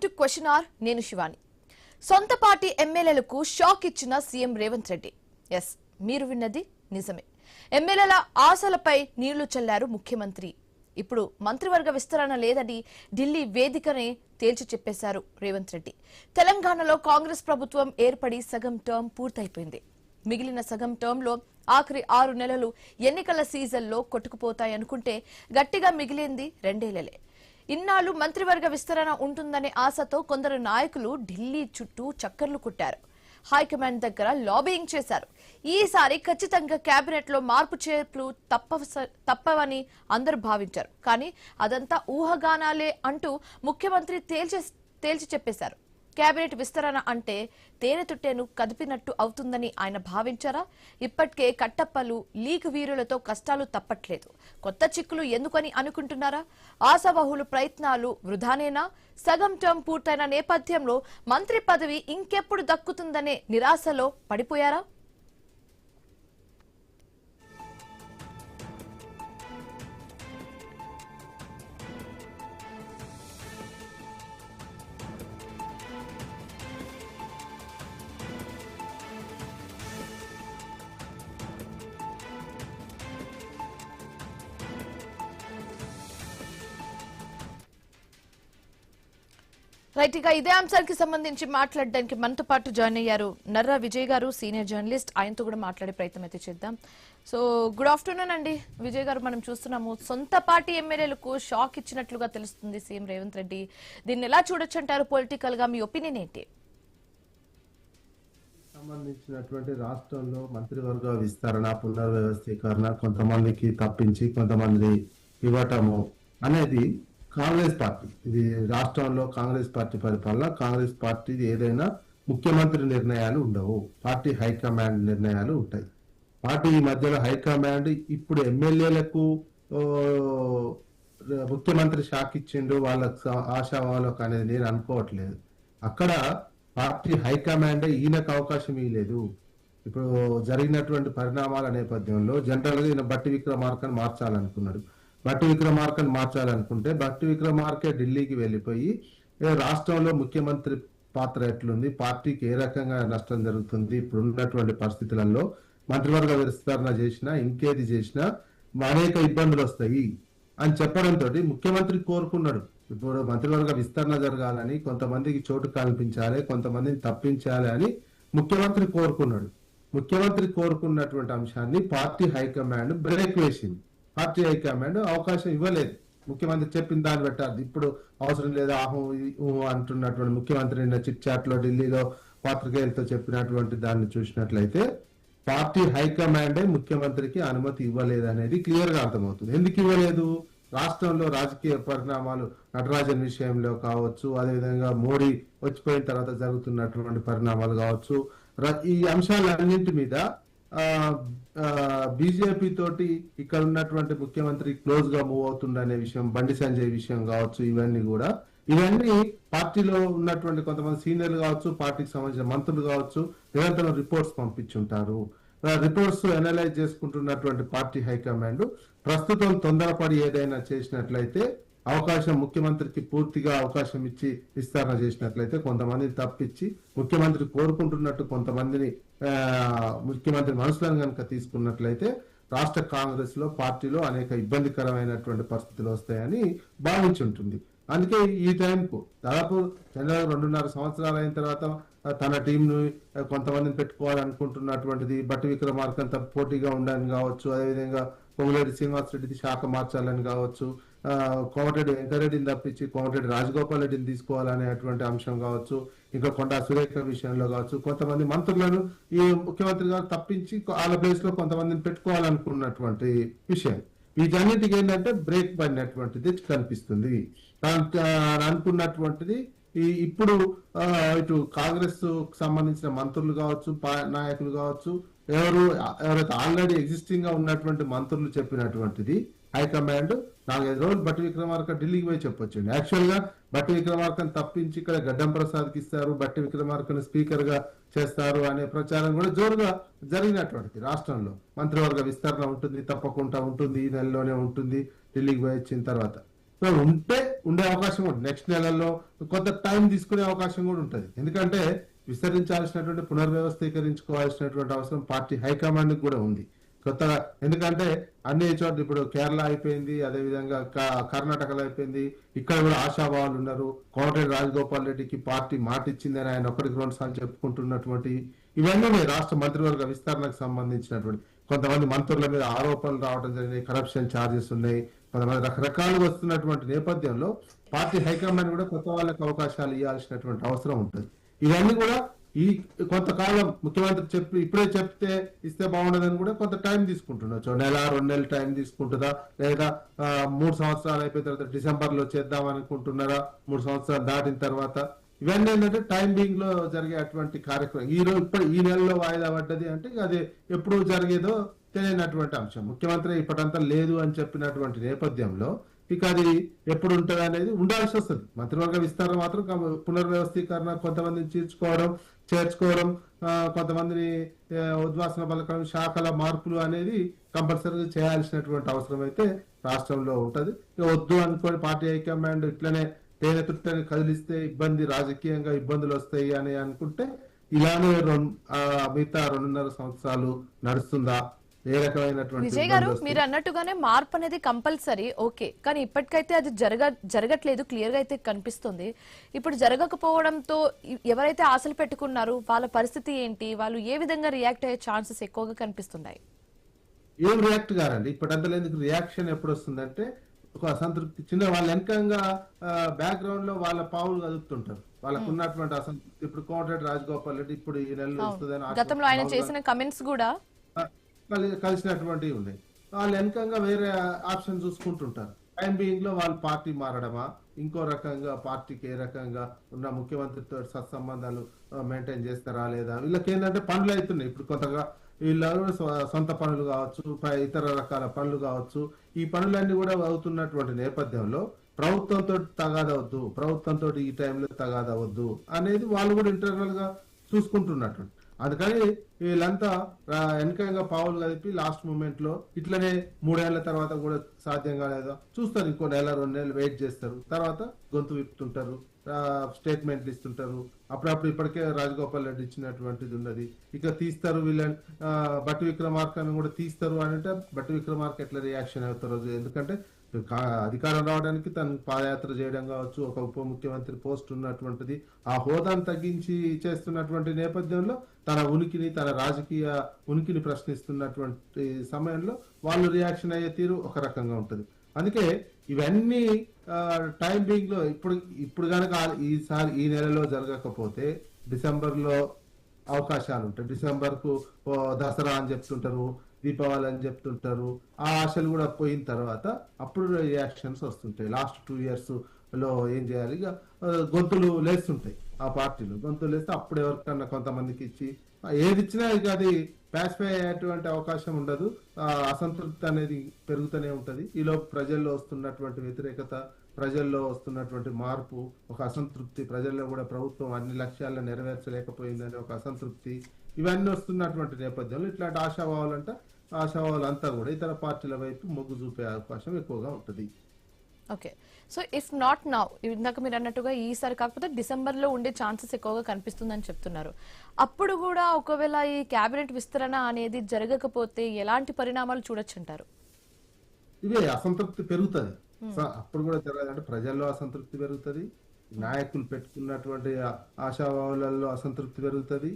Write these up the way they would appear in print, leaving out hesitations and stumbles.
To question are నేను శివాని. సొంత party ఎమ్మెల్యేలకు షాక్ ఇచ్చిన సీఎం రేవంత్ రెడ్డి. ఎస్, మీరు విన్నది నిజమే. ఎమ్మెల్యేల ఆశలపై నీళ్లు చల్లారు ముఖ్యమంత్రి. ఇప్పుడు మంత్రివర్గ విస్తరణ లేదని ఢిల్లీ వేదికనే తేల్చి చెప్పేశారు రేవంత్ రెడ్డి. తెలంగాణలో కాంగ్రెస్ ప్రభుత్వం ఏర్పడి సగం టర్మ్ పూర్తయిపోయింది. మిగిలిన సగం టర్మ్లో ఆఖరి 6 నెలలు ఎన్నికల సీజన్లో కొట్టుకుపోతాయనుకుంటే గట్టిగా మిగిలింది 2 ఏళ్లే. ఇన్నాళ్లు మంత్రివర్గ విస్తరణ ఉంటుందనే ఆశతో కొందరు నాయకులు ఢిల్లీ చుట్టూ చక్కర్లు కుట్టారు. హైకమాండ్ దగ్గర లాబింగ్ చేశారు. ఈసారి ఖచ్చితంగా కేబినెట్ లో మార్పు చేర్పులు తప్పవని అందరూ భావించారు. కానీ అదంతా ఊహాగానాలే అంటూ ముఖ్యమంత్రి తేల్చి చెప్పేశారు. కేబినెట్ విస్తరణ అంటే తేనె తుట్టెను కదిపినట్టు అవుతుందని ఆయన భావించారా? ఇప్పటికే కట్టప్పలు లీక్ వీరులతో కష్టాలు తప్పట్లేదు. కొత్త చిక్కులు ఎందుకని అనుకుంటున్నారా? ఆశావహులు ప్రయత్నాలు వృధానేనా? సగం టర్మ్ పూర్తయిన నేపథ్యంలో మంత్రి పదవి ఇంకెప్పుడు దక్కుతుందనే నిరాశలో పడిపోయారా? రైట్, ఇక ఇదే అంశానికి సంబంధించి మాట్లాడడానికి మనతో పాటు జాయిన్ అయ్యారు నర్రా విజయ్ గారు, సీనియర్ జర్నలిస్ట్. ఆయనతో కూడా మాట్లాడే ప్రయత్నం అయితే చేద్దాం. సో గుడ్ ఆఫ్టర్నూన్ అండి విజయ్ గారు. మనం చూస్తున్నాము సొంత పార్టీ ఎమ్మెల్యేలకు షాక్ ఇచ్చినట్లుగా తెలుస్తుంది సీఎం రేవంత్ రెడ్డి. దీన్ని ఎలా చూడొచ్చు అంటారు? పొలిటికల్ గా మీ ఒపీనియన్ ఏంటి? సంబంధించినటువంటి రాష్ట్రంలో మంత్రివర్గ విస్తరణ, పునర్వ్యవస్థీకరణ, కొంతమందికి తప్పించి కొంతమంది ఇవ్వటము అనేది కాంగ్రెస్ పార్టీ, ఇది రాష్ట్రంలో కాంగ్రెస్ పార్టీ పరిపాలన. కాంగ్రెస్ పార్టీ ఏదైనా ముఖ్యమంత్రి నిర్ణయాలు ఉండవు, పార్టీ హైకమాండ్ నిర్ణయాలు ఉంటాయి. పార్టీ ఈ మధ్యలో హైకమాండ్ ఇప్పుడు ఎమ్మెల్యేలకు ముఖ్యమంత్రి షాక్ ఇచ్చిండు, వాళ్ళకు ఆశావాళ్ళకు అనేది నేను అనుకోవట్లేదు. అక్కడ పార్టీ హైకమాండ్ ఈయనకు అవకాశం ఇవ్వలేదు. ఇప్పుడు జరిగినటువంటి పరిణామాల నేపథ్యంలో జనరల్ గా ఈయన బట్టి విక్రమార్కను మార్చాలనుకున్నాడు. బట్టి విక్రమార్కను మార్చాలనుకుంటే బట్టి విక్రమార్కే ఢిల్లీకి వెళ్ళిపోయి రాష్ట్రంలో ముఖ్యమంత్రి పాత్ర ఎట్లుంది, పార్టీకి ఏ రకంగా నష్టం జరుగుతుంది, ఇప్పుడు ఉన్నటువంటి పరిస్థితులలో మంత్రివర్గ విస్తరణ చేసినా ఇంకేది చేసినా అనేక ఇబ్బందులు వస్తాయి అని చెప్పడంతో ముఖ్యమంత్రి కోరుకున్నాడు ఇప్పుడు మంత్రివర్గ విస్తరణ జరగాలని, కొంతమందికి చోటు కల్పించాలి, కొంతమందిని తప్పించాలి అని ముఖ్యమంత్రి కోరుకున్నాడు. ముఖ్యమంత్రి కోరుకున్నటువంటి అంశాన్ని పార్టీ హైకమాండ్ బ్రేక్ వేసింది. పార్టీ హైకమాండ్ అవకాశం ఇవ్వలేదు. ముఖ్యమంత్రి చెప్పిన దాన్ని పెట్టాలి, ఇప్పుడు అవసరం లేదు ఆహు అంటున్నటువంటి ముఖ్యమంత్రి నిన్న చిట్ చాట్ లో ఢిల్లీలో పాత్రికేయులతో చెప్పినటువంటి దాన్ని చూసినట్లయితే పార్టీ హైకమాండే ముఖ్యమంత్రికి అనుమతి ఇవ్వలేదు అనేది క్లియర్ గా అర్థమవుతుంది. ఎందుకు ఇవ్వలేదు? రాష్ట్రంలో రాజకీయ పరిణామాలు నటరాజన్ విషయంలో కావచ్చు, అదేవిధంగా మోడీ వచ్చిపోయిన తర్వాత జరుగుతున్నటువంటి పరిణామాలు కావచ్చు, ఈ అంశాలన్నింటి మీద బీజేపీ తోటి ఇక్కడ ఉన్నటువంటి ముఖ్యమంత్రి క్లోజ్ గా మూవ్ అవుతుండనే విషయం, బండి సంజయ్ విషయం కావచ్చు, ఇవన్నీ పార్టీలో ఉన్నటువంటి కొంతమంది సీనియర్లు కావచ్చు, పార్టీకి సంబంధించిన మంత్రులు కావచ్చు, నిరంతరం రిపోర్ట్స్ పంపించుంటారు. రిపోర్ట్స్ అనలైజ్ చేసుకుంటున్నటువంటి పార్టీ హైకమాండ్ ప్రస్తుతం తొందరపడి ఏదైనా చేసినట్లయితే అవకాశం ముఖ్యమంత్రికి పూర్తిగా అవకాశం ఇచ్చి విస్తరణ చేసినట్లయితే కొంతమందిని తప్పించి ముఖ్యమంత్రి కోరుకుంటున్నట్టు కొంతమందిని ముఖ్యమంత్రి మనసులను కనుక తీసుకున్నట్లయితే రాష్ట్ర కాంగ్రెస్ లో పార్టీలో అనేక ఇబ్బందికరమైనటువంటి పరిస్థితులు వస్తాయని భావించుంటుంది. అందుకే ఈ టైంకు దాదాపు 2.5 సంవత్సరాలు అయిన తర్వాత తన టీంను కొంతమందిని పెట్టుకోవాలనుకుంటున్నటువంటిది బట్టి విక్రమార్కంత పోటీగా ఉండని కావచ్చు, అదేవిధంగా పొంగులేటి శ్రీనివాసరెడ్డిది శాఖ మార్చాలని కావచ్చు, కోమటిరెడ్డి వెంకరెడ్డిని తప్పించి కోమటిరెడ్డి రాజగోపాల్ రెడ్డిని తీసుకోవాలనేటువంటి అంశం కావచ్చు, ఇంకా కొండా సురేఖ విషయంలో కావచ్చు, కొంతమంది మంత్రులను ఈ ముఖ్యమంత్రి గారు తప్పించి వాళ్ళ ప్లేస్ లో కొంతమందిని పెట్టుకోవాలనుకున్నటువంటి విషయం. వీటన్నిటికీ ఏంటంటే బ్రేక్ పడినటువంటిది కనిపిస్తుంది. అనుకున్నటువంటిది ఇప్పుడు ఇటు కాంగ్రెస్ సంబంధించిన మంత్రులు కావచ్చు, నాయకులు కావచ్చు, ఎవరైతే ఆల్రెడీ ఎగ్జిస్టింగ్ గా ఉన్నటువంటి మంత్రులు చెప్పినటువంటిది హైకమాండ్ 4-5 రోజులు బట్టి విక్రమార్క ఢిల్లీకి పోయి చెప్పొచ్చండి. యాక్చువల్ గా బట్టి విక్రమార్కను తప్పించి ఇక్కడ గడ్డం ప్రసాద్ కి ఇస్తారు, బట్టి విక్రమార్కను స్పీకర్ గా చేస్తారు అనే ప్రచారం కూడా జోరుగా జరిగినటువంటిది. రాష్ట్రంలో మంత్రివర్గ విస్తరణ ఉంటుంది, తప్పకుండా ఉంటుంది, ఈ నెలలోనే ఉంటుంది ఢిల్లీకి పోయి వచ్చిన తర్వాత. సో ఉండే అవకాశం కూడా నెక్స్ట్ నెలల్లో కొంత టైం తీసుకునే అవకాశం కూడా ఉంటుంది. ఎందుకంటే విస్తరించాల్సినటువంటి పునర్వ్యవస్థీకరించుకోవాల్సినటువంటి అవసరం పార్టీ హైకమాండ్ కూడా ఉంది కొత్తగా. ఎందుకంటే అన్ని చోట్ల ఇప్పుడు కేరళ అయిపోయింది, అదేవిధంగా కర్ణాటకలో అయిపోయింది, ఇక్కడ కూడా ఆశాభావాలు ఉన్నారు. కోమటిరెడ్డి రాజగోపాల్ రెడ్డికి పార్టీ మాట ఇచ్చిందని ఆయన ఒకటికి 2 సార్లు చెప్పుకుంటున్నటువంటి ఇవన్నీ ఉన్నాయి. రాష్ట్ర మంత్రివర్గ విస్తరణకు సంబంధించినటువంటి కొంతమంది మంత్రుల మీద ఆరోపణలు రావడం జరిగినాయి, కరప్షన్ ఛార్జెస్ ఉన్నాయి, కొంతమంది రకరకాలుగా వస్తున్నటువంటి నేపథ్యంలో పార్టీ హైకమాండ్ కూడా కొత్త వాళ్ళకి అవకాశాలు ఇవ్వాల్సినటువంటి అవసరం ఉంటుంది. ఇవన్నీ కూడా ఈ కొంతకాలం ముఖ్యమంత్రి ఇప్పుడే చెప్తే ఇస్తే బాగుండదని కూడా కొంత టైం తీసుకుంటుండొచ్చు. 1-2 నెలలు టైం తీసుకుంటుందా, లేదా 3 సంవత్సరాలు అయిపోయిన తర్వాత డిసెంబర్ లో చేద్దాం అనుకుంటున్నారా, 3 సంవత్సరాలు దాటిన తర్వాత. ఇవన్నీ ఏంటంటే టైం బీయింగ్ లో జరిగే అటువంటి కార్యక్రమం. ఈ నెలలో వాయిదా పడ్డది అంటే అది ఎప్పుడు జరిగేదో తెలియనటువంటి అంశం. ముఖ్యమంత్రి ఇప్పటంతా లేదు అని చెప్పినటువంటి నేపథ్యంలో ఇక అది ఎప్పుడు ఉంటుంది అనేది ఉండాల్సి వస్తుంది. మంత్రివర్గ విస్తరణ మాత్రం పునర్వ్యవస్థీకరణ, కొంతమందిని చేర్చుకోవడం, కొంతమందిని ఉద్వాసన పలకడం, శాఖల మార్పులు అనేది కంపల్సరీగా చేయాల్సినటువంటి అవసరం అయితే రాష్ట్రంలో ఉంటది. వద్దు అనుకోని పార్టీ హైకమాండ్ ఇట్లనే తేనె తుట్టని కదిలిస్తే రాజకీయంగా ఇబ్బందులు వస్తాయి అని అనుకుంటే ఇలానే మిగతా 2.5 సంవత్సరాలు నడుస్తుందా, ఏ రకమైనటువంటి విజయ్ గారు మీరు అన్నట్టుగానే మార్పు అనేది కంపల్సరీ, ఓకే, కానీ ఇప్పటికైతే అది జరగట్లేదు, క్లియర్ గా అయితే కనిపిస్తుంది. ఇప్పుడు జరగకపోవడంతో ఎవరైతే ఆశలు పెట్టుకున్నారో వాళ్ళ పరిస్థితి ఏంటి, వాళ్ళు ఏ విధంగా రియాక్ట్ అయ్యే ఛాన్సెస్ ఎక్కువగా కనిపిస్తున్నాయి? ఏం రియాక్ట్ కారండి. ఇప్పటింతలో ఎందుకు రియాక్షన్ ఎప్పుడు వస్తుందంటే ఒక అసంతృప్తి చిన్న వాళ్ళ వెనకంగా బ్యాక్గ్రౌండ్ లో వాళ్ళ పావులు కదుపుతుంటారు. వాళ్ళకు ఉన్నటువంటి అసంతృప్తి. ఇప్పుడు కోమటిరెడ్డి రాజగోపాల్ రెడ్డి ఇప్పుడు ఈ నెలలో వస్తుందని గతంలో ఆయన చేసిన కమెంట్స్ కూడా కలిసినటువంటివి ఉన్నాయి. వాళ్ళు వెనకంగా వేరే ఆప్షన్ చూసుకుంటుంటారు. టైం బీయింగ్ లో వాళ్ళు పార్టీ మారడమా, ఇంకో రకంగా పార్టీకి ఏ రకంగా ఉన్న ముఖ్యమంత్రితో సత్సంబంధాలు మెయింటైన్ చేస్తారా లేదా, వీళ్ళకి ఏంటంటే పనులు అవుతున్నాయి. ఇప్పుడు కొత్తగా వీళ్ళ సొంత పనులు కావచ్చు, ఇతర రకాల పనులు కావచ్చు, ఈ పనులన్నీ కూడా అవుతున్నటువంటి నేపథ్యంలో ప్రభుత్వంతో తగాదవద్దు, ప్రభుత్వంతో ఈ టైంలో తగాదవద్దు అనేది వాళ్ళు కూడా ఇంటర్నల్ గా చూసుకుంటున్నట్టు. అందుకని వీళ్ళంతా వెనకంగా పావులు కలిపి లాస్ట్ మూమెంట్ లో ఇట్లనే 3 ఏళ్ల తర్వాత కూడా సాధ్యం కాలేదా చూస్తారు, ఇంకో 1-2 నెలలు వెయిట్ చేస్తారు, తర్వాత గొంతు విప్పుతుంటారు, స్టేట్మెంట్లు ఇస్తుంటారు. అప్పుడప్పుడు ఇప్పటికే రాజగోపాల్ రెడ్డి ఇచ్చినటువంటిది ఉన్నది. ఇక తీస్తారు వీళ్ళని, బట్టి విక్రమార్కని కూడా తీస్తారు అని అంటే బట్టి విక్రమార్క ఎట్లా రియాక్షన్ అవుతారు. ఎందుకంటే అధికారం రావడానికి తను పాదయాత్ర చేయడం కావచ్చు, ఒక ఉప ముఖ్యమంత్రి పోస్ట్ ఉన్నటువంటిది, ఆ హోదాను తగ్గించి చేస్తున్నటువంటి నేపథ్యంలో తన ఉనికిని, తన రాజకీయ ఉనికిని ప్రశ్నిస్తున్నటువంటి సమయంలో వాళ్ళు రియాక్షన్ అయ్యే తీరు ఒక రకంగా ఉంటుంది. అందుకే ఇవన్నీ టైం బీయింగ్ లో ఇప్పుడు కనుక ఈ నెలలో జరగకపోతే డిసెంబర్ లో అవకాశాలు ఉంటాయి. డిసెంబర్ కు దసరా అని చెప్తుంటారు, దీపావళి అని చెప్తుంటారు. ఆ ఆశలు కూడా పోయిన తర్వాత అప్పుడు రియాక్షన్స్ వస్తుంటాయి. లాస్ట్ 2 years లో ఏం చేయాలి, ఇక గొంతులు లేస్తుంటాయి. ఆ పార్టీలు గొంతులు లేస్తే అప్పుడు ఎవరికన్నా కొంతమందికి ఇచ్చి ఏది ఇచ్చినా ఇక అది ప్యాసిఫై అయ్యేటువంటి అవకాశం ఉండదు. అసంతృప్తి అనేది పెరుగుతూనే ఉంటది. ఈలోపు ప్రజల్లో వస్తున్నటువంటి వ్యతిరేకత, ప్రజల్లో వస్తున్నటువంటి మార్పు, ఒక అసంతృప్తి, ప్రజల్లో కూడా ప్రభుత్వం అన్ని లక్ష్యాలను నెరవేర్చలేకపోయిందని ఒక అసంతృప్తి, ఇవన్నీ వస్తున్నటువంటి నేపథ్యంలో ఇట్లాంటి ఆశావాళ్ళు అంతా కూడా ఇతర పార్టీల వైపు మొగ్గు చూపే అవకాశం ఎక్కువగా ఉంటుంది. Okay, so if not now, ఇందాక మీరు అన్నట్టుగా ఈసారి కాకపోతే డిసెంబర్ లో ఉండే ఛాన్సెస్ ఎక్కువగా కనిపిస్తుందని చెప్తున్నారు. అప్పుడు కూడా ఒకవేళ ఈ కేబినెట్ విస్తరణ అనేది జరగకపోతే ఎలాంటి పరిణామాలు చూడొచ్చు అంటారు? ఇవే అసంతృప్తి పెరుగుతుంది. అప్పుడు కూడా జరగాలంటే ప్రజల్లో అసంతృప్తి పెరుగుతుంది, నాయకులు పెట్టుకున్నటువంటి ఆశావాళ్ళల్లో అసంతృప్తి పెరుగుతుంది.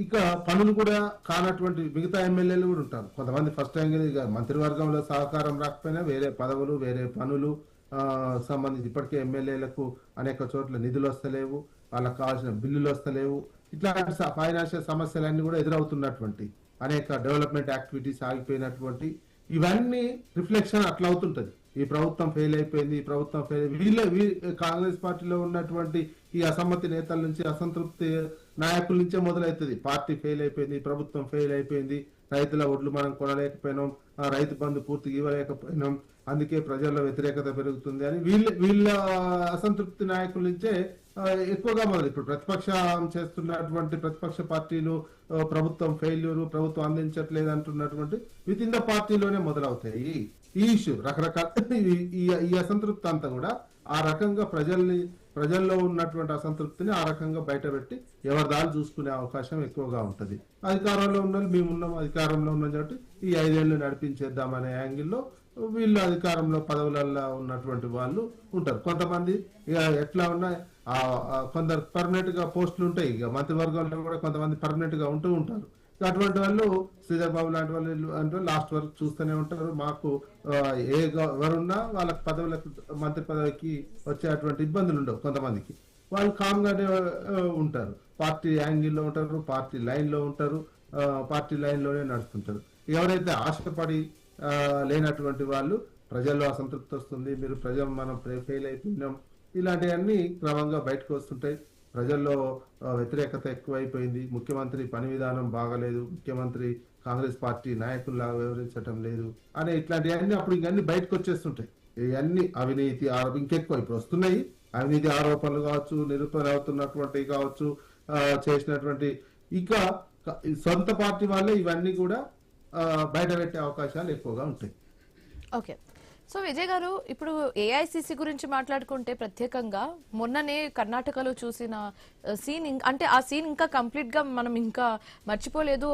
ఇక పనులు కూడా కానటువంటి మిగతా ఎమ్మెల్యేలు కూడా ఉంటారు. కొంతమంది ఫస్ట్ టైం మంత్రివర్గంలో సహకారం రాకపోయినా వేరే పదవులు, వేరే పనులు సంబంధించి ఇప్పటికే ఎమ్మెల్యేలకు అనేక చోట్ల నిధులు వస్తలేవు, వాళ్ళకి కావాల్సిన బిల్లులు వస్తలేవు. ఇట్లాంటి ఫైనాన్షియల్ సమస్యలన్నీ కూడా ఎదురవుతున్నటువంటి, అనేక డెవలప్మెంట్ యాక్టివిటీస్ ఆగిపోయినటువంటి, ఇవన్నీ రిఫ్లెక్షన్ అట్లా అవుతుంటది. ఈ ప్రభుత్వం ఫెయిల్ అయిపోయింది, ఈ ప్రభుత్వం కాంగ్రెస్ పార్టీలో ఉన్నటువంటి ఈ అసమ్మతి నేతల నుంచి, అసంతృప్తి నాయకుల నుంచే మొదలవుతుంది. పార్టీ ఫెయిల్ అయిపోయింది, ప్రభుత్వం ఫెయిల్ అయిపోయింది, రైతుల ఒడ్లు మనం కొనలేకపోయినాం, రైతు బంధు పూర్తిగా ఇవ్వలేకపోయినాం, అందుకే ప్రజల్లో వ్యతిరేకత పెరుగుతుంది అని వీళ్ళ అసంతృప్తి నాయకుల నుంచే ఎక్కువగా మొదలు. ఇప్పుడు ప్రతిపక్షం చేస్తున్నటువంటి ప్రతిపక్ష పార్టీలు ప్రభుత్వం ఫెయిల్యూర్, ప్రభుత్వం అందించట్లేదు అంటున్నటువంటి విత్ ఇన్ ద పార్టీలోనే మొదలవుతాయి ఈ ఇష్యూ. రకరకాల ఈ అసంతృప్తి అంతా కూడా ఆ రకంగా ప్రజల్లో ఉన్నటువంటి అసంతృప్తిని ఆ రకంగా బయటపెట్టి ఎవరి దారి చూసుకునే అవకాశం ఎక్కువగా ఉంటది. అధికారంలో ఉన్న మేమున్నాం, అధికారంలో ఉన్నాం కాబట్టి ఈ 5 ఏళ్ళు నడిపించేద్దామనే యాంగిల్లో వీళ్ళు అధికారంలో పదవులలో ఉన్నటువంటి వాళ్ళు ఉంటారు. కొంతమంది ఇక ఎట్లా ఉన్నా కొందరు పర్మనెంట్ గా పోస్టులు ఉంటాయి, ఇక మంత్రివర్గంలో కూడా కొంతమంది పర్మనెంట్ గా ఉంటూ ఉంటారు. అటువంటి వాళ్ళు శ్రీధర్ బాబు లాంటి వాళ్ళు అంటే లాస్ట్ వరకు చూస్తూనే ఉంటారు. మాకు ఎవరున్నా వాళ్ళకి పదవులకు, మంత్రి పదవికి వచ్చేటువంటి ఇబ్బందులు ఉండవు. కొంతమందికి వాళ్ళు కామ్గానే ఉంటారు, పార్టీ యాంగిల్లో ఉంటారు, పార్టీ లైన్ లో ఉంటారు, పార్టీ లైన్ లోనే నడుస్తుంటారు. ఎవరైతే ఆశపడి లేనటువంటి వాళ్ళు ప్రజల్లో అసంతృప్తి వస్తుంది, మీరు మనం ఫెయిల్ అయిపోయినాం, ఇలాంటివన్నీ క్రమంగా బయటకు వస్తుంటాయి. ప్రజల్లో వ్యతిరేకత ఎక్కువైపోయింది, ముఖ్యమంత్రి పని విధానం బాగలేదు, ముఖ్యమంత్రి కాంగ్రెస్ పార్టీ నాయకుల్లా వివరించడం లేదు అనే ఇట్లాంటివన్నీ అప్పుడు ఇవన్నీ బయటకు వచ్చేస్తుంటాయి. ఇవన్నీ అవినీతి ఆరోపణ ఇంకెక్కువ ఇప్పుడు వస్తున్నాయి. అవినీతి ఆరోపణలు కావచ్చు, నిరూపణ అవుతున్నటువంటివి కావచ్చు, చేసినటువంటి ఇంకా సొంత పార్టీ వాళ్ళే ఇవన్నీ కూడా బయట పెట్టే అవకాశాలు ఎక్కువగా ఉంటాయి. ఓకే, సో విజయ్ గారు, ఇప్పుడు ఏఐసిసి గురించి మాట్లాడుకుంటే ప్రత్యేకంగా మొన్ననే కర్ణాటకలో చూసిన సీన్, అంటే ఆ సీన్ ఇంకా కంప్లీట్ గా మనం ఇంకా మర్చిపోలేదు.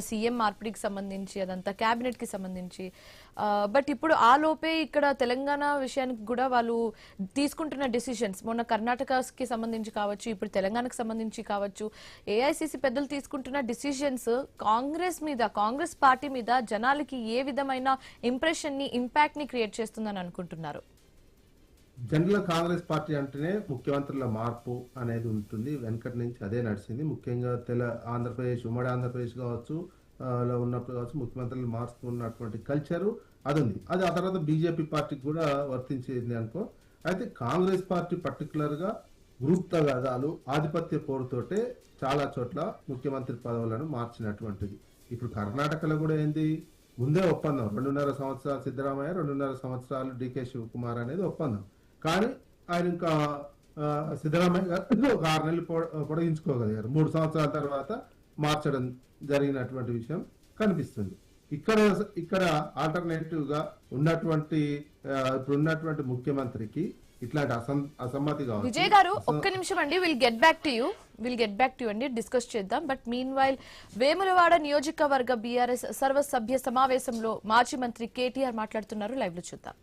సీఎం మార్పిడికి సంబంధించి అదంతా క్యాబినెట్ కి సంబంధించి. బట్ ఇప్పుడు ఆ లోపే ఇక్కడ తెలంగాణ విషయానికి కూడా వాళ్ళు తీసుకుంటున్న డిసిషన్స్, మొన్న కర్ణాటకకి సంబంధించి కావచ్చు, ఇప్పుడు తెలంగాణకు సంబంధించి కావచ్చు, ఏఐసిసి పెద్దలు తీసుకుంటున్న డిసిషన్స్ కాంగ్రెస్ పార్టీ మీద జనాలకి ఏ విధమైన ఇంప్రెషన్ ని, ఇంపాక్ట్ ని క్రియేట్ చేస్తుందని అనుకుంటున్నారు? జనరల్ కాంగ్రెస్ పార్టీ అంటేనే ముఖ్యమంత్రుల మార్పు అనేది ఉంటుంది. వెనకటి నుంచి అదే నడిచింది. ముఖ్యంగా ఆంధ్రప్రదేశ్, ఉమ్మడి ఆంధ్రప్రదేశ్ కావచ్చు లో ఉన్నప్పుడు కావచ్చు, ముఖ్యమంత్రులు మారుస్తున్నటువంటి కల్చరు అది ఉంది. అది ఆ తర్వాత బీజేపీ పార్టీకి కూడా వర్తించేది అనుకో. అయితే కాంగ్రెస్ పార్టీ పర్టికులర్ గా గ్రూప్ తగాదాలు, ఆధిపత్య పోరుతోటే చాలా చోట్ల ముఖ్యమంత్రి పదవులను మార్చినటువంటిది. ఇప్పుడు కర్ణాటకలో కూడా ఏంది, ముందే ఒప్పందం 2.5 సంవత్సరాలు సిద్ధరామయ్య, 2.5 సంవత్సరాలు డికే శివకుమార్ అనేది ఒప్పందం. కానీ ఆయన ఇంకా సిద్ధరామయ్య గారు ఒక 6 నెలలు పొడిగించుకోగలిగారు. 3 సంవత్సరాల తర్వాత మార్చడం జరిగినటువంటి విషయం కనిపిస్తుంది. ఇక్కడ ఆల్టర్నేటివ్ గా ఉన్నటువంటి ఇప్పుడున్నటువంటి ముఖ్యమంత్రికి ఇట్లాంటి అసమ్మతి కావచ్చు. విజయ్ గారు, ఒక్క నిమిషం అండి, will get back to you అండి, డిస్కస్ చేద్దాం. బట్ మీన్ వైల్ వేములవాడ నియోజకవర్గ బీఆర్ఎస్ సర్వసభ్య సమావేశంలో మాజీ మంత్రి కేటీఆర్ మాట్లాడుతున్నారు. లైవ్ లో చూద్దాం.